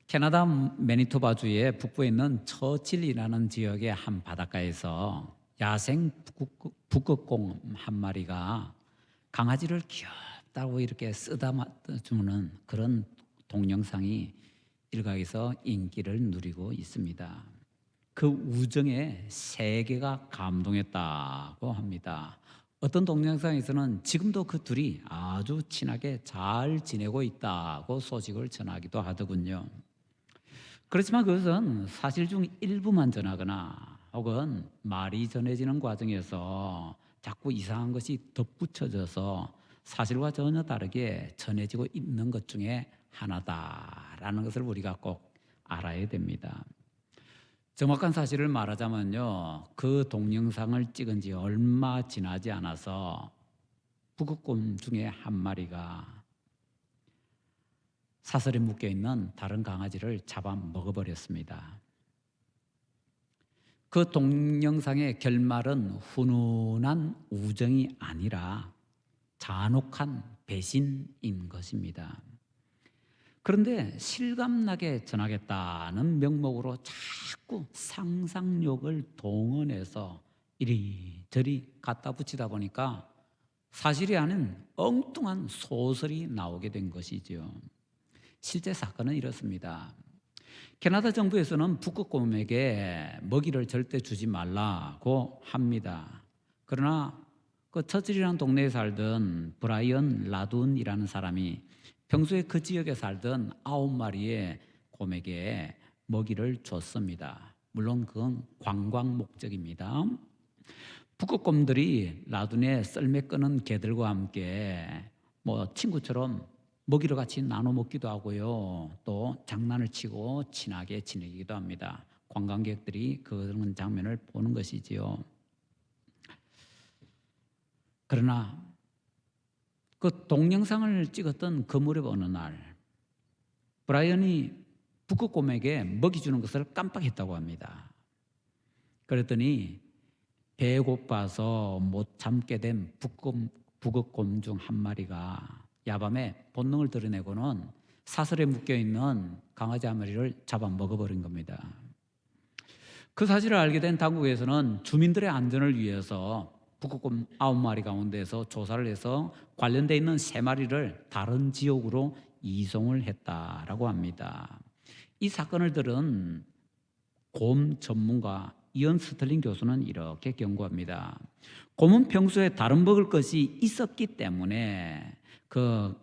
캐나다 매니토바주의 북부에 있는 처칠이라는 지역의 한 바닷가에서 야생 북극곰 한 마리가 강아지를 귀엽다고 이렇게 쓰다주는 그런 동영상이 일각에서 인기를 누리고 있습니다. 그 우정에 세계가 감동했다고 합니다. 어떤 동영상에서는 지금도 그 둘이 아주 친하게 잘 지내고 있다고 소식을 전하기도 하더군요. 그렇지만 그것은 사실 중 일부만 전하거나 혹은 말이 전해지는 과정에서 자꾸 이상한 것이 덧붙여져서 사실과 전혀 다르게 전해지고 있는 것 중에 하나다라는 것을 우리가 꼭 알아야 됩니다. 정확한 사실을 말하자면요, 그 동영상을 찍은 지 얼마 지나지 않아서 북극곰 중에 한 마리가 사슬에 묶여있는 다른 강아지를 잡아 먹어버렸습니다. 그 동영상의 결말은 훈훈한 우정이 아니라 잔혹한 배신인 것입니다. 그런데 실감나게 전하겠다는 명목으로 자꾸 상상력을 동원해서 이리저리 갖다 붙이다 보니까 사실이 아닌 엉뚱한 소설이 나오게 된 것이죠. 실제 사건은 이렇습니다. 캐나다 정부에서는 북극곰에게 먹이를 절대 주지 말라고 합니다. 그러나 그 처칠이라는 동네에 살던 브라이언 라둔이라는 사람이 평소에 그 지역에 살던 9마리의 곰에게 먹이를 줬습니다. 물론 그건 관광 목적입니다. 북극곰들이 라둔의 썰매 끄는 개들과 함께 친구처럼 먹이를 같이 나눠 먹기도 하고요. 또 장난을 치고 친하게 지내기도 합니다. 관광객들이 그런 장면을 보는 것이지요. 그러나 그 동영상을 찍었던 그 무렵 어느 날 브라이언이 북극곰에게 먹이 주는 것을 깜빡했다고 합니다. 그랬더니 배고파서 못 참게 된 북극곰 중 한 마리가 야밤에 본능을 드러내고는 사슬에 묶여있는 강아지 한 마리를 잡아 먹어버린 겁니다. 그 사실을 알게 된 당국에서는 주민들의 안전을 위해서 북극곰 9마리 가운데서 조사를 해서 관련돼 있는 3마리를 다른 지역으로 이송을 했다라고 합니다. 이 사건을 들은 곰 전문가 이언 스털링 교수는 이렇게 경고합니다. 곰은 평소에 다른 먹을 것이 있었기 때문에 그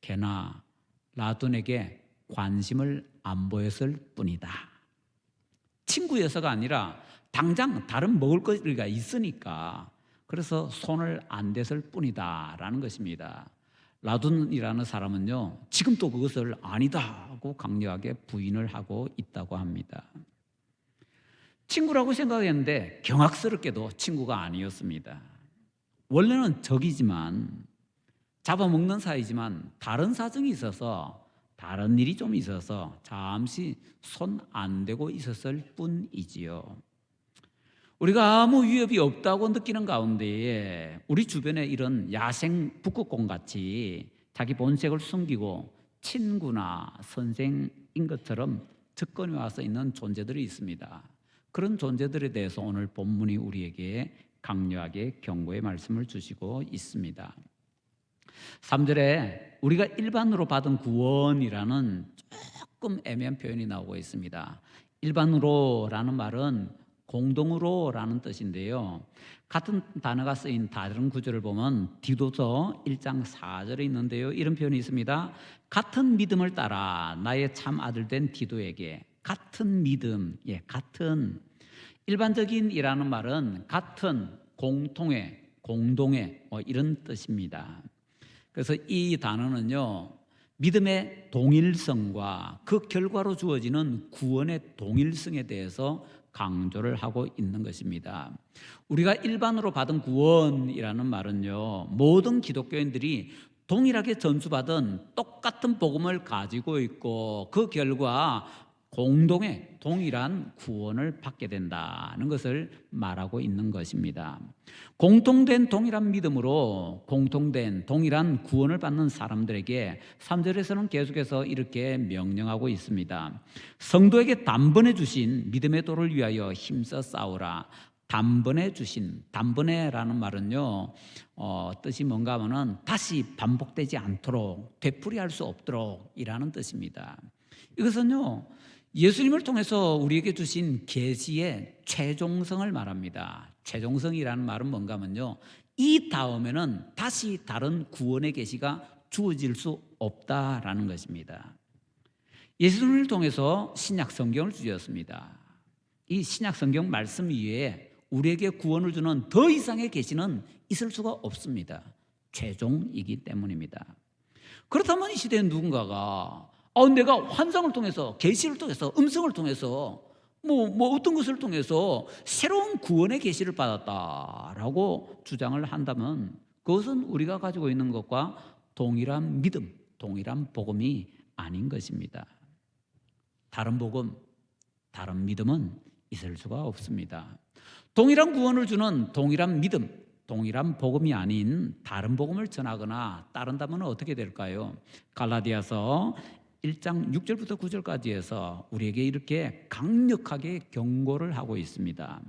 개나 라둔에게 관심을 안 보였을 뿐이다. 친구여서가 아니라 당장 다른 먹을 거리가 있으니까 그래서 손을 안 댔을 뿐이다 라는 것입니다. 라둔이라는 사람은요, 지금도 그것을 아니다 하고 강력하게 부인을 하고 있다고 합니다. 친구라고 생각했는데 경악스럽게도 친구가 아니었습니다. 원래는 적이지만 잡아먹는 사이지만 다른 사정이 있어서 다른 일이 좀 있어서 잠시 손 안 대고 있었을 뿐이지요. 우리가 아무 위협이 없다고 느끼는 가운데에 우리 주변에 이런 야생 북극곰같이 자기 본색을 숨기고 친구나 선생인 것처럼 접근해 와서 있는 존재들이 있습니다. 그런 존재들에 대해서 오늘 본문이 우리에게 강력하게 경고의 말씀을 주시고 있습니다. 3절에 우리가 일반으로 받은 구원이라는 조금 애매한 표현이 나오고 있습니다. 일반으로라는 말은 공동으로라는 뜻인데요. 같은 단어가 쓰인 다른 구절을 보면 디도서 1장 4절에 있는데요. 이런 표현이 있습니다. 같은 믿음을 따라 나의 참 아들 된 디도에게 같은 믿음, 같은 일반적인이라는 말은 같은, 공통의, 공동의 이런 뜻입니다. 그래서 이 단어는요, 믿음의 동일성과 그 결과로 주어지는 구원의 동일성에 대해서 강조를 하고 있는 것입니다. 우리가 일반으로 받은 구원이라는 말은요, 모든 기독교인들이 동일하게 전수받은 똑같은 복음을 가지고 있고 그 결과 공동의 동일한 구원을 받게 된다는 것을 말하고 있는 것입니다. 공통된 동일한 믿음으로 공통된 동일한 구원을 받는 사람들에게 3절에서는 계속해서 이렇게 명령하고 있습니다. 성도에게 단번에 주신 믿음의 도를 위하여 힘써 싸우라. 단번에 주신, 단번에라는 말은요, 뜻이 뭔가 하면은 다시 반복되지 않도록, 되풀이할 수 없도록 이라는 뜻입니다. 이것은요, 예수님을 통해서 우리에게 주신 계시의 최종성을 말합니다. 최종성이라는 말은 뭔가 하면요, 이 다음에는 다시 다른 구원의 계시가 주어질 수 없다라는 것입니다. 예수님을 통해서 신약 성경을 주셨습니다. 이 신약 성경 말씀 이외에 우리에게 구원을 주는 더 이상의 계시는 있을 수가 없습니다. 최종이기 때문입니다. 그렇다면 이 시대에 누군가가 내가 환상을 통해서, 계시를 통해서, 음성을 통해서 뭐 어떤 것을 통해서 새로운 구원의 계시를 받았다라고 주장을 한다면 그것은 우리가 가지고 있는 것과 동일한 믿음, 동일한 복음이 아닌 것입니다. 다른 복음, 다른 믿음은 있을 수가 없습니다. 동일한 구원을 주는 동일한 믿음, 동일한 복음이 아닌 다른 복음을 전하거나 따른다면 어떻게 될까요? 갈라디아서 1장 6절부터 9절까지 해서 우리에게 이렇게 강력하게 경고를 하고 있습니다.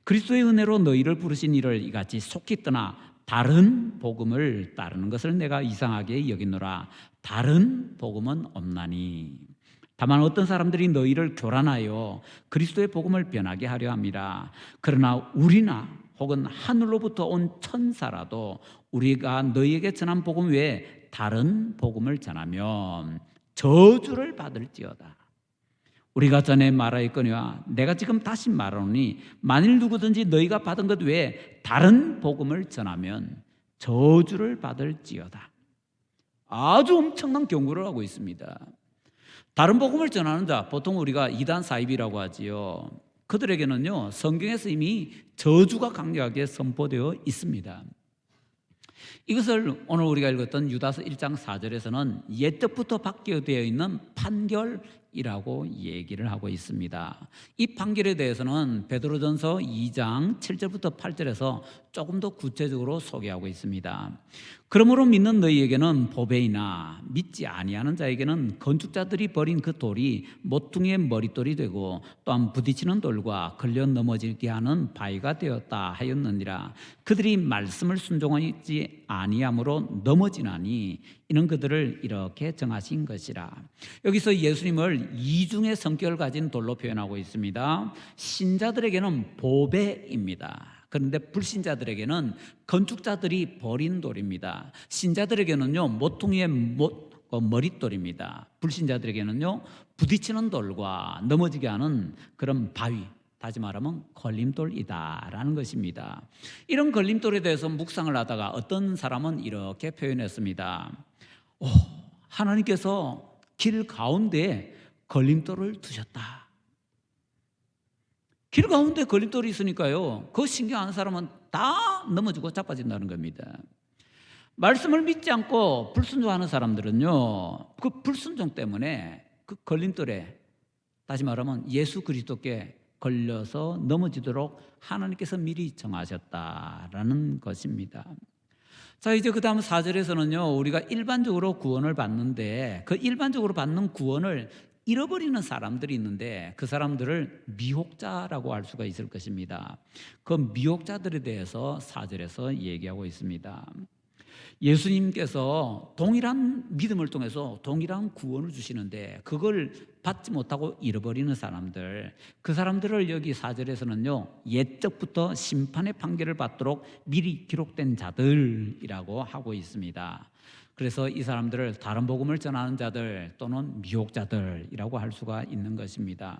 그리스도의 은혜로 너희를 부르신 이를 이같이 속히 떠나 다른 복음을 따르는 것을 내가 이상하게 여기노라. 다른 복음은 없나니 다만 어떤 사람들이 너희를 교란하여 그리스도의 복음을 변하게 하려 함이라. 그러나 우리나 혹은 하늘로부터 온 천사라도 우리가 너희에게 전한 복음 외에 다른 복음을 전하면 저주를 받을지어다. 우리가 전에 말하였거니와 내가 지금 다시 말하노니 만일 누구든지 너희가 받은 것 외에 다른 복음을 전하면 저주를 받을지어다. 아주 엄청난 경고를 하고 있습니다. 다른 복음을 전하는 자, 보통 우리가 이단 사입이라고 하지요. 그들에게는요, 성경에서 이미 저주가 강력하게 선포되어 있습니다. 이것을 오늘 우리가 읽었던 유다서 1장 4절에서는 옛적부터 박혀되어 있는 판결이라고 얘기를 하고 있습니다. 이 판결에 대해서는 베드로전서 2장 7절부터 8절에서 조금 더 구체적으로 소개하고 있습니다. 그러므로 믿는 너희에게는 보배이나 믿지 아니하는 자에게는 건축자들이 버린 그 돌이 모퉁이의 머릿돌이 되고 또한 부딪히는 돌과 걸려 넘어지게 하는 바위가 되었다 하였느니라. 그들이 말씀을 순종하지 아니함으로 넘어지나니 이는 그들을 이렇게 정하신 것이라. 여기서 예수님을 이중의 성격을 가진 돌로 표현하고 있습니다. 신자들에게는 보배입니다. 그런데 불신자들에게는 건축자들이 버린 돌입니다. 신자들에게는요, 모퉁이의 머릿돌입니다. 불신자들에게는요, 부딪히는 돌과 넘어지게 하는 그런 바위, 다시 말하면 걸림돌이다라는 것입니다. 이런 걸림돌에 대해서 묵상을 하다가 어떤 사람은 이렇게 표현했습니다. 하나님께서 길 가운데에 걸림돌을 두셨다. 길 가운데 걸림돌이 있으니까요, 그거 신경하는 사람은 다 넘어지고 자빠진다는 겁니다. 말씀을 믿지 않고 불순종하는 사람들은요, 그 불순종 때문에 그 걸림돌에, 다시 말하면 예수 그리스도께 걸려서 넘어지도록 하나님께서 미리 정하셨다라는 것입니다. 자, 이제 그 다음 4절에서는요, 우리가 일반적으로 구원을 받는데 그 일반적으로 받는 구원을 잃어버리는 사람들이 있는데 그 사람들을 미혹자라고 할 수가 있을 것입니다. 그 미혹자들에 대해서 4절에서 얘기하고 있습니다. 예수님께서 동일한 믿음을 통해서 동일한 구원을 주시는데 그걸 받지 못하고 잃어버리는 사람들, 그 사람들을 여기 4절에서는요, 옛적부터 심판의 판결을 받도록 미리 기록된 자들이라고 하고 있습니다. 그래서 이 사람들을 다른 복음을 전하는 자들 또는 미혹자들이라고 할 수가 있는 것입니다.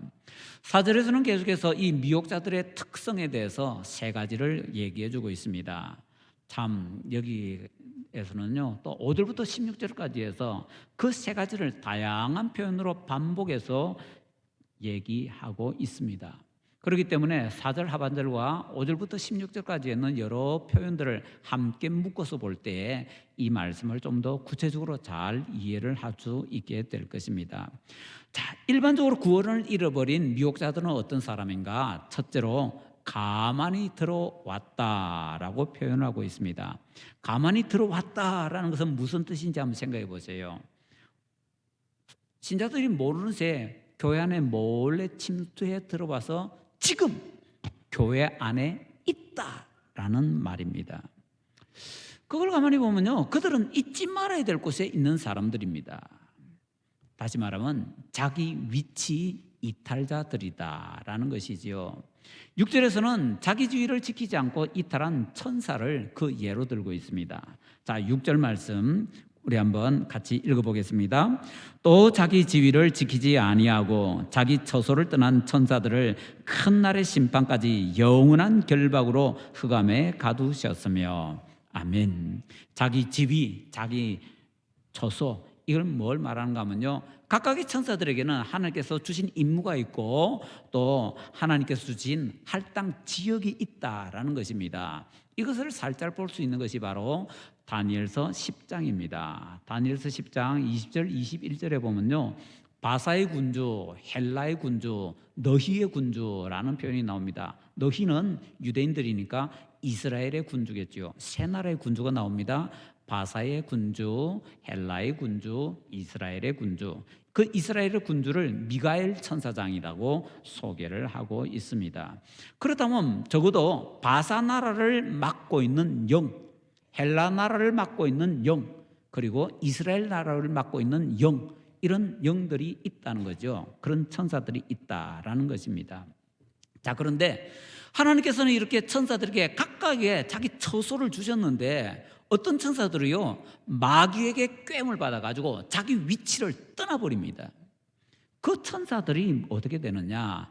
4절에서는 계속해서 이 미혹자들의 특성에 대해서 세 가지를 얘기해 주고 있습니다. 참 여기에서는요, 또 5절부터 16절까지 해서 그 세 가지를 다양한 표현으로 반복해서 얘기하고 있습니다. 그렇기 때문에 4절 하반절과 5절부터 16절까지 있는 여러 표현들을 함께 묶어서 볼 때 이 말씀을 좀 더 구체적으로 잘 이해를 할 수 있게 될 것입니다. 자, 일반적으로 구원을 잃어버린 미혹자들은 어떤 사람인가? 첫째로 가만히 들어왔다라고 표현하고 있습니다. 가만히 들어왔다라는 것은 무슨 뜻인지 한번 생각해 보세요. 신자들이 모르는 새 교회 안에 몰래 침투해 들어와서 지금 교회 안에 있다라는 말입니다. 그걸 가만히 보면요, 그들은 잊지 말아야 될 곳에 있는 사람들입니다. 다시 말하면 자기 위치 이탈자들이다라는 것이지요. 6절에서는 자기 주의를 지키지 않고 이탈한 천사를 그 예로 들고 있습니다. 자, 6절 말씀 우리 한번 같이 읽어보겠습니다. 또 자기 지위를 지키지 아니하고 자기 처소를 떠난 천사들을 큰 날의 심판까지 영원한 결박으로 흑암에 가두셨으며. 아멘. 자기 지위, 자기 처소, 이걸 뭘 말하는가 하면요, 각각의 천사들에게는 하나님께서 주신 임무가 있고 또 하나님께서 주신 할당 지역이 있다라는 것입니다. 이것을 살짝 볼 수 있는 것이 바로 다니엘서 10장입니다. 다니엘서 10장 20절 21절에 보면요, 바사의 군주, 헬라의 군주, 너희의 군주라는 표현이 나옵니다. 너희는 유대인들이니까 이스라엘의 군주겠죠. 세 나라의 군주가 나옵니다. 바사의 군주, 헬라의 군주, 이스라엘의 군주. 그 이스라엘의 군주를 미가엘 천사장이라고 소개를 하고 있습니다. 그렇다면 적어도 바사 나라를 맡고 있는 영, 헬라 나라를 맡고 있는 영, 그리고 이스라엘 나라를 맡고 있는 영, 이런 영들이 있다는 거죠. 그런 천사들이 있다라는 것입니다. 자, 그런데 하나님께서는 이렇게 천사들에게 각각의 자기 처소를 주셨는데 어떤 천사들이요, 마귀에게 꿰임을 받아가지고 자기 위치를 떠나버립니다. 그 천사들이 어떻게 되느냐?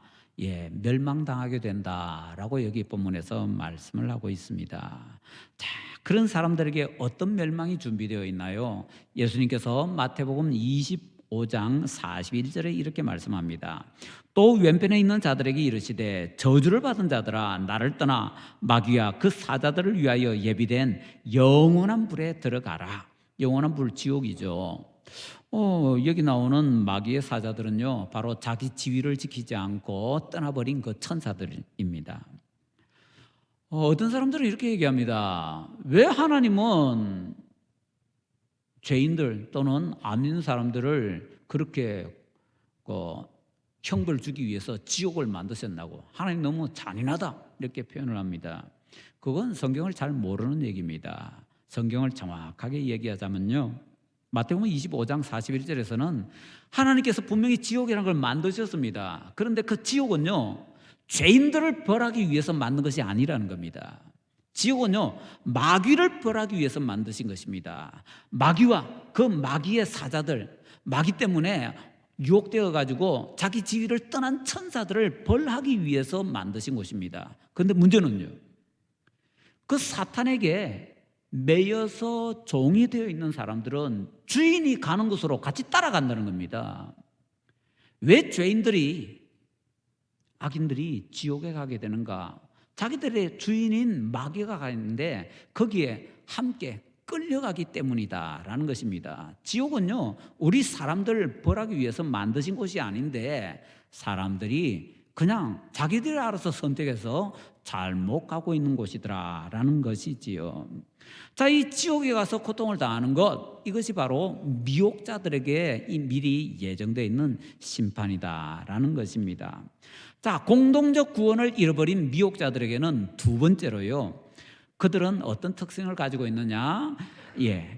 멸망당하게 된다라고 여기 본문에서 말씀을 하고 있습니다. 자, 그런 사람들에게 어떤 멸망이 준비되어 있나요? 예수님께서 마태복음 25장 41절에 이렇게 말씀합니다. 또 왼편에 있는 자들에게 이르시되 저주를 받은 자들아, 나를 떠나 마귀와 그 사자들을 위하여 예비된 영원한 불에 들어가라. 영원한 불, 지옥이죠. 여기 나오는 마귀의 사자들은요, 바로 자기 지위를 지키지 않고 떠나버린 그 천사들입니다. 어떤 사람들은 이렇게 얘기합니다. 왜 하나님은 죄인들 또는 안 믿는 사람들을 그렇게 형벌 주기 위해서 지옥을 만드셨나고, 하나님 너무 잔인하다, 이렇게 표현을 합니다. 그건 성경을 잘 모르는 얘기입니다. 성경을 정확하게 얘기하자면요, 마태복음 25장 41절에서는 하나님께서 분명히 지옥이라는 걸 만드셨습니다. 그런데 그 지옥은요, 죄인들을 벌하기 위해서 만든 것이 아니라는 겁니다. 지옥은요, 마귀를 벌하기 위해서 만드신 것입니다. 마귀와 그 마귀의 사자들, 마귀 때문에 유혹되어 가지고 자기 지위를 떠난 천사들을 벌하기 위해서 만드신 것입니다. 그런데 문제는요, 그 사탄에게 매여서 종이 되어 있는 사람들은 주인이 가는 곳으로 같이 따라간다는 겁니다. 왜 죄인들이, 악인들이 지옥에 가게 되는가? 자기들의 주인인 마귀가 가는데 거기에 함께 끌려가기 때문이다라는 것입니다. 지옥은요, 우리 사람들을 벌하기 위해서 만드신 곳이 아닌데 사람들이 그냥 자기들이 알아서 선택해서 잘못 가고 있는 곳이더라라는 것이지요. 자, 이 지옥에 가서 고통을 당하는 것, 이것이 바로 미혹자들에게 미리 예정되어 있는 심판이다라는 것입니다. 자, 공동적 구원을 잃어버린 미혹자들에게는 두 번째로요, 그들은 어떤 특성을 가지고 있느냐?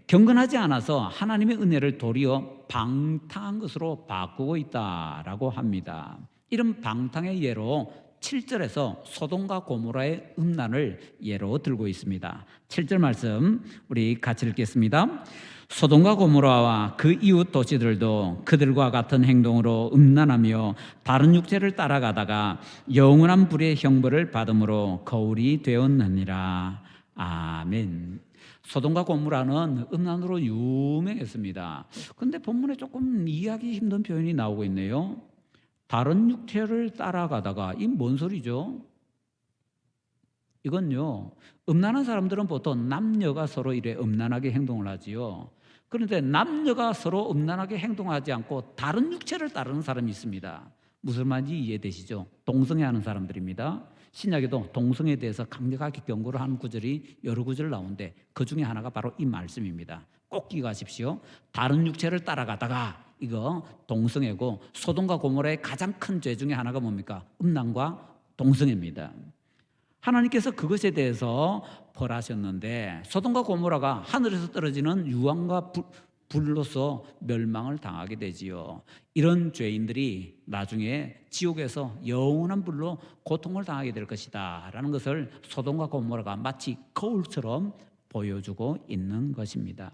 경건하지 않아서 하나님의 은혜를 도리어 방탕한 것으로 바꾸고 있다라고 합니다. 이런 방탕의 예로 7절에서 소돔과 고모라의 음란을 예로 들고 있습니다. 7절 말씀 우리 같이 읽겠습니다. 소돔과 고모라와 그 이웃 도시들도 그들과 같은 행동으로 음란하며 다른 육체를 따라가다가 영원한 불의 형벌을 받음으로 거울이 되었느니라. 아멘. 소돔과 고모라는 음란으로 유명했습니다. 그런데 본문에 조금 이해하기 힘든 표현이 나오고 있네요. 다른 육체를 따라가다가 이 뭔 소리죠? 이건요, 음란한 사람들은 보통 남녀가 서로 이래 음란하게 행동을 하지요. 그런데 남녀가 서로 음란하게 행동하지 않고 다른 육체를 따르는 사람이 있습니다. 무슨 말인지 이해되시죠? 동성애하는 사람들입니다. 신약에도 동성애에 대해서 강력하게 경고를 하는 구절이 여러 구절 나오는데 그 중에 하나가 바로 이 말씀입니다. 꼭 기억하십시오. 다른 육체를 따라가다가 이거 동성애고, 소돔과 고모라의 가장 큰 죄 중에 하나가 뭡니까? 음란과 동성애입니다. 하나님께서 그것에 대해서 벌하셨는데 소돔과 고모라가 하늘에서 떨어지는 유황과 불로서 멸망을 당하게 되지요. 이런 죄인들이 나중에 지옥에서 영원한 불로 고통을 당하게 될 것이다 라는 것을 소돔과 고모라가 마치 거울처럼 보여주고 있는 것입니다.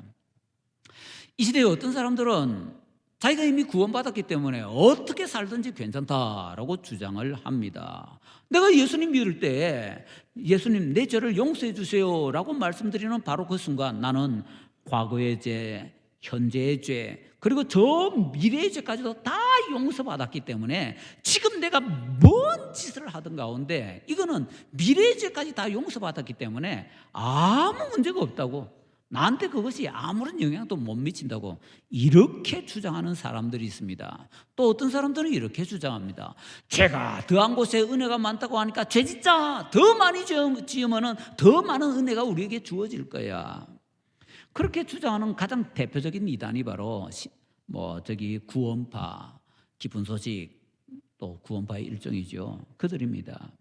이 시대에 어떤 사람들은 자기가 이미 구원받았기 때문에 어떻게 살든지 괜찮다라고 주장을 합니다. 내가 예수님 믿을 때 예수님 내 죄를 용서해 주세요라고 말씀드리는 바로 그 순간 나는 과거의 죄, 현재의 죄, 그리고 저 미래의 죄까지도 다 용서받았기 때문에 지금 내가 뭔 짓을 하든 가운데 이거는 미래의 죄까지 다 용서받았기 때문에 아무 문제가 없다고, 나한테 그것이 아무런 영향도 못 미친다고 이렇게 주장하는 사람들이 있습니다. 또 어떤 사람들은 이렇게 주장합니다. 죄가 더한 곳에 은혜가 많다고 하니까 죄짓자, 더 많이 지으면 더 많은 은혜가 우리에게 주어질 거야. 그렇게 주장하는 가장 대표적인 이단이 바로 구원파, 기쁜 소식, 또 구원파의 일종이죠. 그들입니다.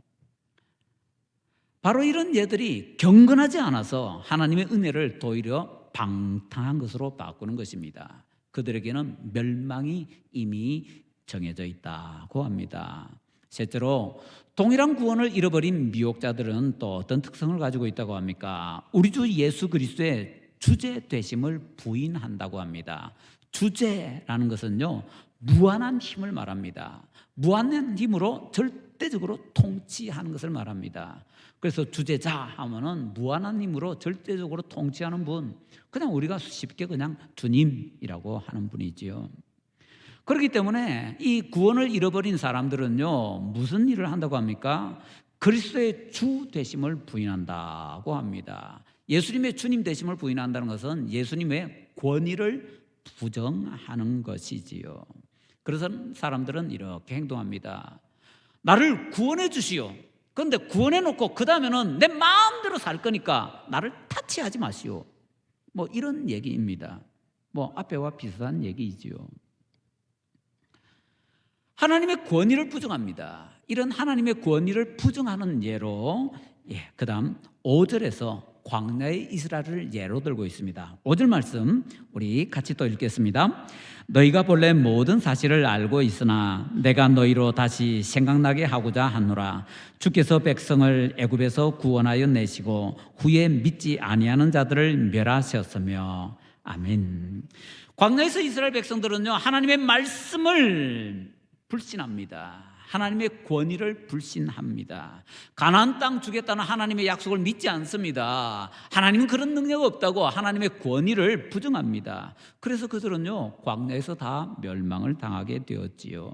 바로 이런 예들이 경건하지 않아서 하나님의 은혜를 도리어 방탕한 것으로 바꾸는 것입니다. 그들에게는 멸망이 이미 정해져 있다고 합니다. 셋째로, 동일한 구원을 잃어버린 미혹자들은 또 어떤 특성을 가지고 있다고 합니까? 우리 주 예수 그리스도의 주제 되심을 부인한다고 합니다. 주제라는 것은요, 무한한 힘을 말합니다. 무한한 힘으로 절대적으로 통치하는 것을 말합니다. 그래서 주제자 하면은 무한한 힘으로 절대적으로 통치하는 분, 그냥 우리가 쉽게 그냥 주님이라고 하는 분이지요. 그렇기 때문에 이 구원을 잃어버린 사람들은요, 무슨 일을 한다고 합니까? 그리스도의 주 되심을 부인한다고 합니다. 예수님의 주님 되심을 부인한다는 것은 예수님의 권위를 부정하는 것이지요. 그래서 사람들은 이렇게 행동합니다. 나를 구원해 주시오. 그런데 구원해 놓고 그 다음에는 내 마음대로 살 거니까 나를 타치하지 마시오. 이런 얘기입니다. 앞에와 비슷한 얘기이지요. 하나님의 권위를 부정합니다. 이런 하나님의 권위를 부정하는 예로 그 다음 5절에서 광야의 이스라엘을 예로 들고 있습니다. 5절 말씀 우리 같이 또 읽겠습니다. 너희가 본래 모든 사실을 알고 있으나 내가 너희로 다시 생각나게 하고자 하노라. 주께서 백성을 애굽에서 구원하여 내시고 후에 믿지 아니하는 자들을 멸하셨으며. 아멘. 광야에서 이스라엘 백성들은요, 하나님의 말씀을 불신합니다. 하나님의 권위를 불신합니다. 가나안 땅 주겠다는 하나님의 약속을 믿지 않습니다. 하나님은 그런 능력 없다고 하나님의 권위를 부정합니다. 그래서 그들은요, 광야에서 다 멸망을 당하게 되었지요.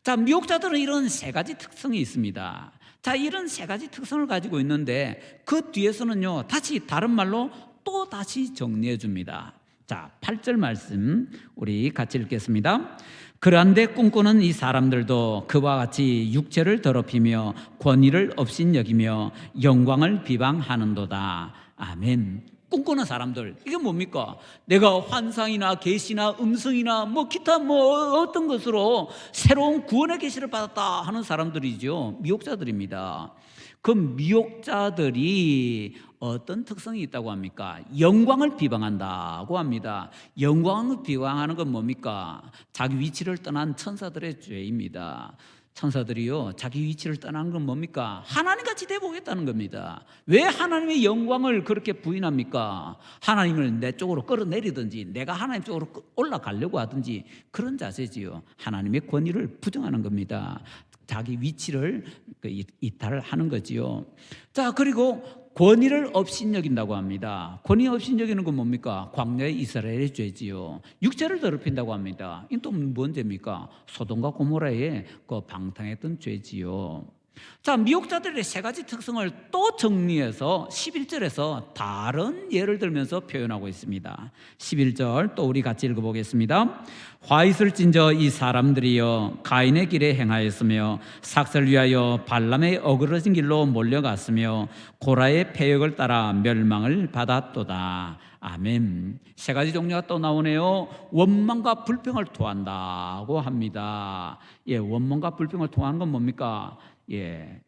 자, 미혹자들은 이런 세 가지 특성이 있습니다. 자, 이런 세 가지 특성을 가지고 있는데 그 뒤에서는요, 다시 다른 말로 또 다시 정리해 줍니다. 자, 8절 말씀 우리 같이 읽겠습니다. 그런데 꿈꾸는 이 사람들도 그와 같이 육체를 더럽히며 권위를 업신여기며 영광을 비방하는도다. 아멘. 꿈꾸는 사람들, 이게 뭡니까? 내가 환상이나 계시나 음성이나 기타 어떤 것으로 새로운 구원의 계시를 받았다 하는 사람들이죠. 미혹자들입니다. 그 미혹자들이 어떤 특성이 있다고 합니까? 영광을 비방한다고 합니다. 영광을 비방하는 건 뭡니까? 자기 위치를 떠난 천사들의 죄입니다. 천사들이요, 자기 위치를 떠난 건 뭡니까? 하나님같이 돼보겠다는 겁니다. 왜 하나님의 영광을 그렇게 부인합니까? 하나님을 내 쪽으로 끌어내리든지 내가 하나님 쪽으로 올라가려고 하든지 그런 자세지요. 하나님의 권위를 부정하는 겁니다. 자기 위치를 이탈하는 거지요. 자, 그리고 권위를 업신여긴다고 합니다. 권위 업신여기는 건 뭡니까? 광야의 이스라엘의 죄지요. 육체를 더럽힌다고 합니다. 이건 또 뭔 죄입니까? 소돔과 고모라의 그 방탕했던 죄지요. 자, 미혹자들의 세 가지 특성을 또 정리해서 11절에서 다른 예를 들면서 표현하고 있습니다. 11절 또 우리 같이 읽어보겠습니다. 화 있을 진저 이 사람들이여 가인의 길에 행하였으며 삭설 위하여 발람의 어그러진 길로 몰려갔으며 고라의 패역을 따라 멸망을 받았도다. 아멘. 세 가지 종류가 또 나오네요. 원망과 불평을 토한다고 합니다. 예, 원망과 불평을 토하는 건 뭡니까? 예.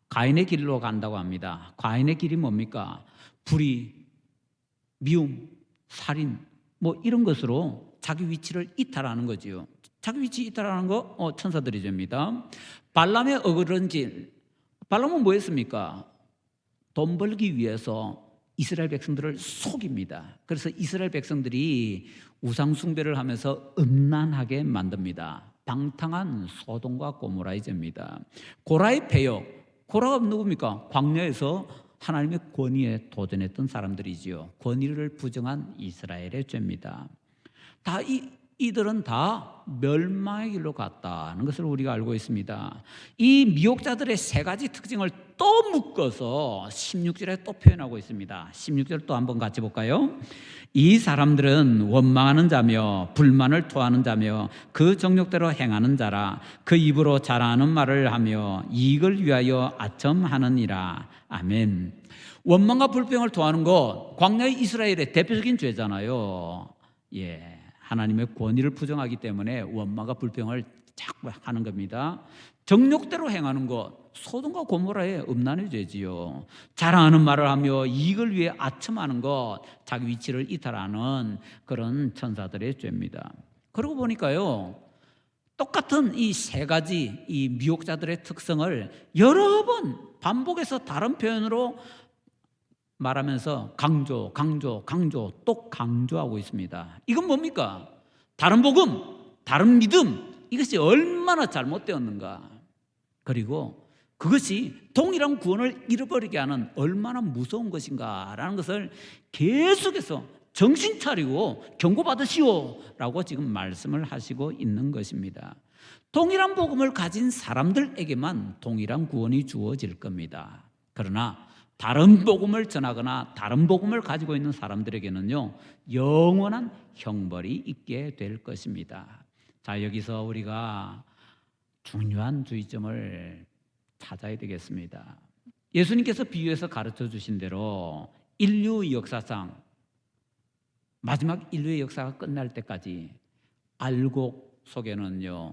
가인의 길로 간다고 합니다. 가인의 길이 뭡니까? 불의, 미움, 살인, 뭐 이런 것으로 자기 위치를 이탈하는 거지요. 자기 위치 이탈하는 거 천사들이 됩니다. 발람의 어그러진, 발람은 뭐 했습니까? 돈 벌기 위해서 이스라엘 백성들을 속입니다. 그래서 이스라엘 백성들이 우상 숭배를 하면서 음란하게 만듭니다. 방탕한 소돔과 고모라의 죄입니다. 고라의 패역, 고라가 누굽니까? 광야에서 하나님의 권위에 도전했던 사람들이지요. 권위를 부정한 이스라엘의 죄입니다. 이들은 다 멸망의 길로 갔다는 것을 우리가 알고 있습니다. 이 미혹자들의 세 가지 특징을 또 묶어서 16절에 또 표현하고 있습니다. 16절 또 한번 같이 볼까요? 이 사람들은 원망하는 자며 불만을 토하는 자며 그 정욕대로 행하는 자라. 그 입으로 자랑하는 말을 하며 이익을 위하여 아첨하느니라. 아멘. 원망과 불평을 토하는 것, 광야의 이스라엘의 대표적인 죄잖아요. 예. 하나님의 권위를 부정하기 때문에 원망과 불평을 자꾸 하는 겁니다. 정욕대로 행하는 것, 소돔과 고모라의 음란의 죄지요. 자랑하는 말을 하며 이익을 위해 아첨하는 것, 자기 위치를 이탈하는 그런 천사들의 죄입니다. 그러고 보니까요, 똑같은 이 세 가지 이 미혹자들의 특성을 여러 번 반복해서 다른 표현으로 말하면서 강조 또 강조하고 있습니다. 이건 뭡니까? 다른 복음, 다른 믿음, 이것이 얼마나 잘못되었는가. 그리고 그것이 동일한 구원을 잃어버리게 하는 얼마나 무서운 것인가라는 것을 계속해서 정신 차리고 경고받으시오 라고 지금 말씀을 하시고 있는 것입니다. 동일한 복음을 가진 사람들에게만 동일한 구원이 주어질 겁니다. 그러나 다른 복음을 전하거나 다른 복음을 가지고 있는 사람들에게는요, 영원한 형벌이 있게 될 것입니다. 자, 여기서 우리가 중요한 주의점을 찾아야 되겠습니다. 예수님께서 비유해서 가르쳐 주신 대로 인류 역사상 마지막 인류의 역사가 끝날 때까지 알곡 속에는요,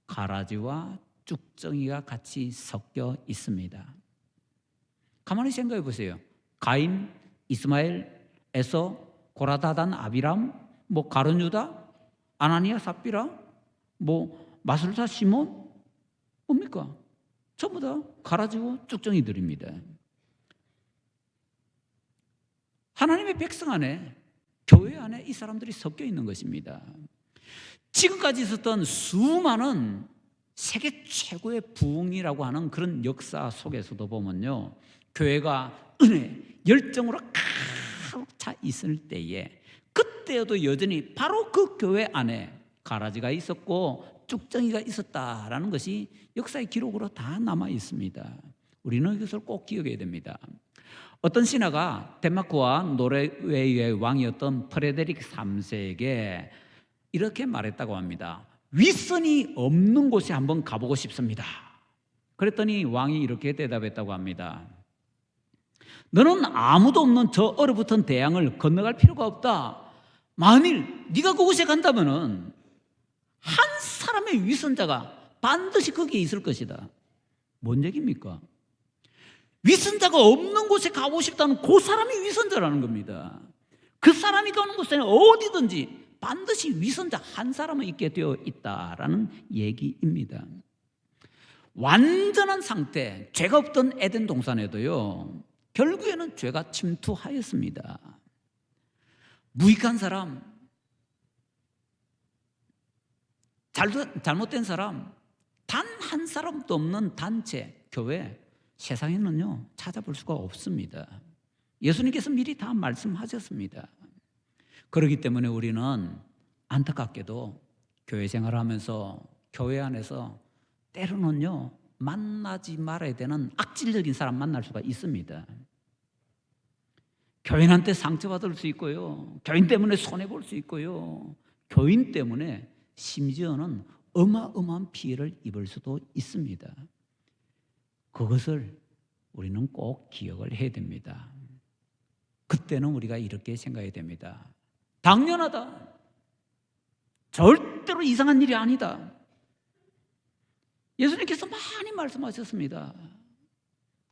가라지와 쭉정이가 같이 섞여 있습니다. 가만히 생각해 보세요. 가인, 이스마엘, 에서, 고라다단, 아비람, 뭐 가룟 유다, 아나니아, 삽비라, 뭐 마술사 시몬, 뭡니까? 전부 다 가라지고 쭉정이들입니다. 하나님의 백성 안에, 교회 안에 이 사람들이 섞여 있는 것입니다. 지금까지 있었던 수많은 세계 최고의 부흥이라고 하는 그런 역사 속에서도 보면요, 교회가 은혜, 열정으로 가득 차 있을 때에 그때에도 여전히 바로 그 교회 안에 가라지가 있었고 쭉정이가 있었다라는 것이 역사의 기록으로 다 남아 있습니다. 우리는 이것을 꼭 기억해야 됩니다. 어떤 신하가 덴마크와 노르웨이의 왕이었던 프레데릭 3세에게 이렇게 말했다고 합니다. 윗선이 없는 곳에 한번 가보고 싶습니다. 그랬더니 왕이 이렇게 대답했다고 합니다. 너는 아무도 없는 저 얼어붙은 대양을 건너갈 필요가 없다. 만일 네가 그곳에 간다면은 한 사람의 위선자가 반드시 거기에 있을 것이다. 뭔 얘기입니까? 위선자가 없는 곳에 가고 싶다는 그 사람이 위선자라는 겁니다. 그 사람이 가는 곳에는 어디든지 반드시 위선자 한 사람은 있게 되어 있다라는 얘기입니다. 완전한 상태, 죄가 없던 에덴 동산에도요, 결국에는 죄가 침투하였습니다. 무익한 사람, 잘못된 사람, 단 한 사람도 없는 단체, 교회, 세상에는요 찾아볼 수가 없습니다. 예수님께서 미리 다 말씀하셨습니다. 그렇기 때문에 우리는 안타깝게도 교회 생활하면서 교회 안에서 때로는요 만나지 말아야 되는 악질적인 사람 만날 수가 있습니다. 교인한테 상처받을 수 있고요, 교인 때문에 손해볼 수 있고요, 교인 때문에 심지어는 어마어마한 피해를 입을 수도 있습니다. 그것을 우리는 꼭 기억을 해야 됩니다. 그때는 우리가 이렇게 생각해야 됩니다. 당연하다. 절대로 이상한 일이 아니다. 예수님께서 많이 말씀하셨습니다.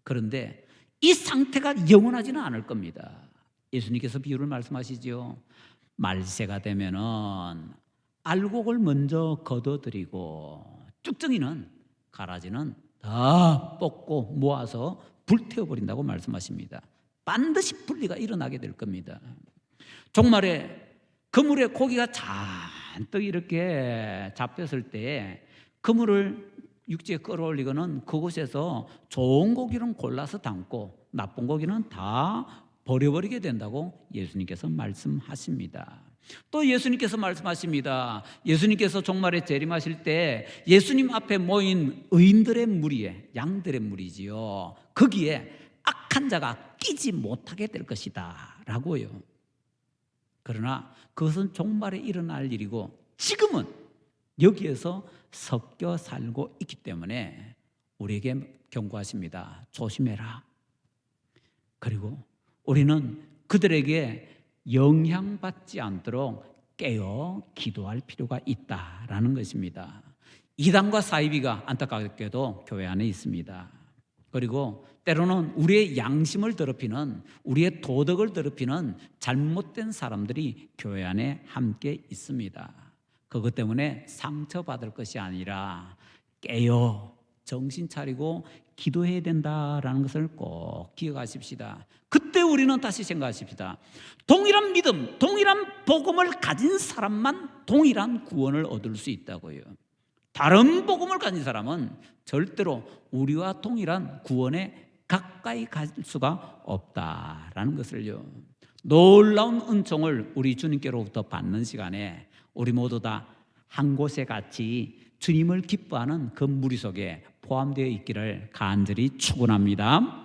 그런데 이 상태가 영원하지는 않을 겁니다. 예수님께서 비유를 말씀하시죠. 말세가 되면은 알곡을 먼저 걷어들이고 쭉정이는 가라지는 다 뽑고 모아서 불태워버린다고 말씀하십니다. 반드시 분리가 일어나게 될 겁니다. 종말에 그물에 고기가 잔뜩 이렇게 잡혔을 때 그물을 육지에 끌어올리고는 그곳에서 좋은 고기는 골라서 담고 나쁜 고기는 다 버려버리게 된다고 예수님께서 말씀하십니다. 또 예수님께서 말씀하십니다. 예수님께서 종말에 재림하실 때 예수님 앞에 모인 의인들의 무리에, 양들의 무리지요, 거기에 악한 자가 끼지 못하게 될 것이다 라고요. 그러나 그것은 종말에 일어날 일이고 지금은 여기에서 섞여 살고 있기 때문에 우리에게 경고하십니다. 조심해라. 그리고 우리는 그들에게 영향받지 않도록 깨어 기도할 필요가 있다라는 것입니다. 이단과 사이비가 안타깝게도 교회 안에 있습니다. 그리고 때로는 우리의 양심을 더럽히는, 우리의 도덕을 더럽히는 잘못된 사람들이 교회 안에 함께 있습니다. 그것 때문에 상처받을 것이 아니라 깨어 정신 차리고 기도해야 된다라는 것을 꼭 기억하십시다. 그때 우리는 다시 생각하십시다. 동일한 믿음, 동일한 복음을 가진 사람만 동일한 구원을 얻을 수 있다고요. 다른 복음을 가진 사람은 절대로 우리와 동일한 구원에 가까이 갈 수가 없다라는 것을요. 놀라운 은총을 우리 주님께로부터 받는 시간에 우리 모두 다 한 곳에 같이 주님을 기뻐하는 그 무리 속에 포함되어 있기를 간절히 축원합니다.